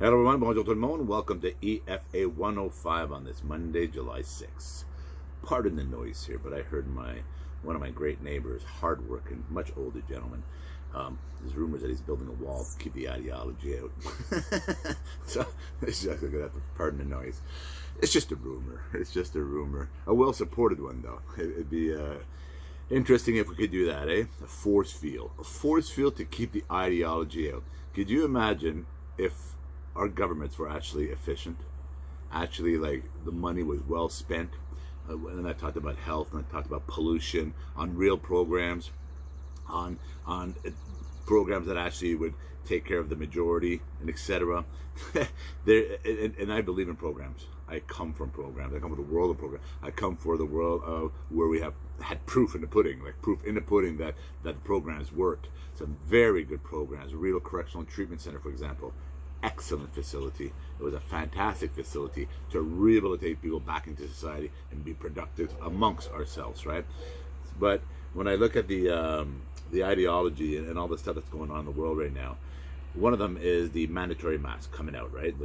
Hello everyone, bonjour tout le monde. Welcome to EFA105 on this Monday, July 6th. Pardon the noise here, but I heard one of my great neighbors, hardworking, much older gentleman. There's rumors that he's building a wall to keep the ideology out. So it's just gonna have to pardon the noise. It's just a rumor. It's just a rumor. A well-supported one, though. It'd be interesting if we could do that, eh? A force field. A force field to keep the ideology out. Could you imagine if our governments were actually efficient? Actually, like, the money was well spent. And I talked about health, and I talked about pollution, on real programs, on programs that actually would take care of the majority, and etc. And I believe in programs. I come from programs. I come from the world of programs. I come for the world of where we have had proof in the pudding, like proof in the pudding that the programs worked. Some very good programs. Real Correctional Treatment Center, for example. Excellent facility. It was a fantastic facility to rehabilitate people back into society and be productive amongst ourselves, right? But when I look at the ideology and all the stuff that's going on in the world right now, one of them is the mandatory mask coming out, right?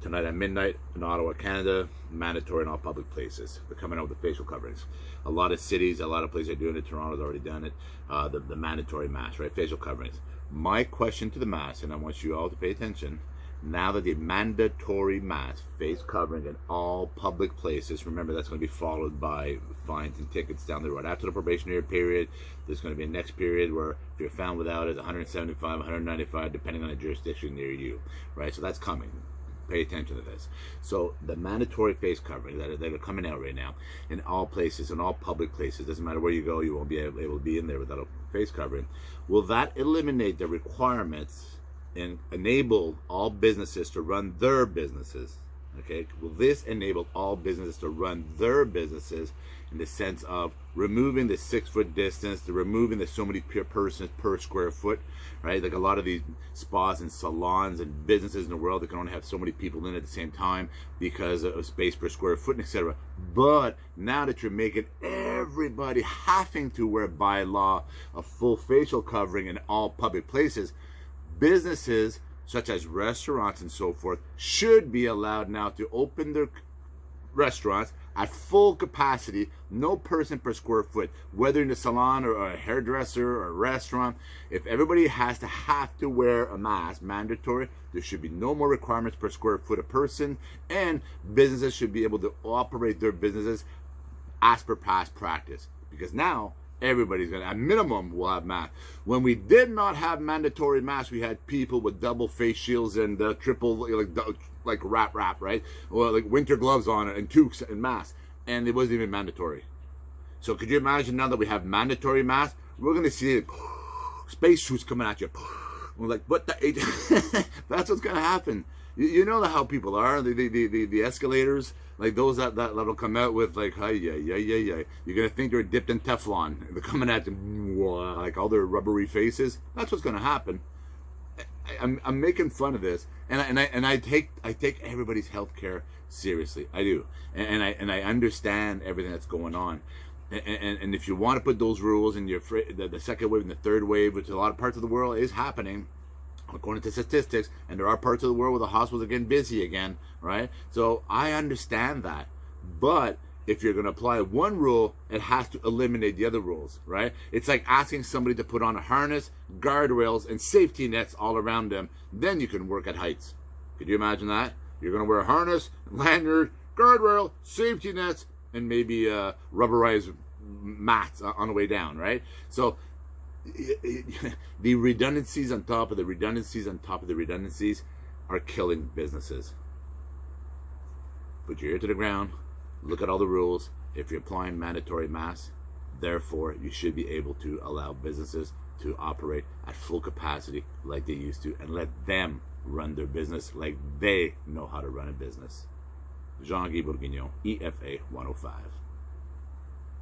Tonight at midnight in Ottawa, Canada, mandatory in all public places. They're coming out with the facial coverings. A lot of cities, a lot of places are doing it. Toronto's already done it. The mandatory mask, right? Facial coverings. My question to the mask, and I want you all to pay attention, now that the mandatory mask, face covering in all public places, remember that's going to be followed by fines and tickets down the road. After the probationary period, there's going to be a next period where if you're found without, it's 175, 195, depending on the jurisdiction near you, right? So that's coming. Pay attention to this. So the mandatory face covering that are coming out right now in all places, in all public places, doesn't matter where you go, you won't be able to be in there without a face covering. Will that eliminate the requirements and enable all businesses to run their businesses? Okay, will this enable all businesses to run their businesses in the sense of removing the 6 foot distance, the removing the so many persons per square foot, right? Like a lot of these spas and salons and businesses in the world that can only have so many people in at the same time because of space per square foot, etc. But now that you're making everybody having to wear by law a full facial covering in all public places, businesses such as restaurants and so forth should be allowed now to open their restaurants at full capacity, no person per square foot, whether in a salon or a hairdresser or a restaurant. If everybody has to wear a mask, mandatory, there should be no more requirements per square foot a person, and businesses should be able to operate their businesses as per past practice, because now everybody's gonna, at minimum, will have masks. When we did not have mandatory masks, we had people with double face shields and triple, like wrap, right? Well, like winter gloves on it and toques and masks, and it wasn't even mandatory. So could you imagine now that we have mandatory masks, we're gonna see space suits coming at you. We're like, what the? That's what's gonna happen. You know how people are, the escalators, like those that'll come out with like, yeah. You're gonna think they're dipped in Teflon. They're coming at them, like all their rubbery faces. That's what's gonna happen. I'm making fun of this, and I take everybody's health care seriously. I do, and I understand everything that's going on. And if you want to put those rules in the second wave and the third wave, which a lot of parts of the world is happening, according to statistics, and there are parts of the world where the hospitals are getting busy again, right? So I understand that. But if you're going to apply one rule, it has to eliminate the other rules, right? It's like asking somebody to put on a harness, guardrails, and safety nets all around them. Then you can work at heights. Could you imagine that? You're going to wear a harness, lanyard, guardrail, safety nets, and maybe rubberized mats on the way down, right? So the redundancies on top of the redundancies on top of the redundancies are killing businesses. Put your ear to the ground, look at all the rules. If you're applying mandatory masks, therefore you should be able to allow businesses to operate at full capacity like they used to, and let them run their business like they know how to run a business. Jean-Guy Bourguignon, EFA 105.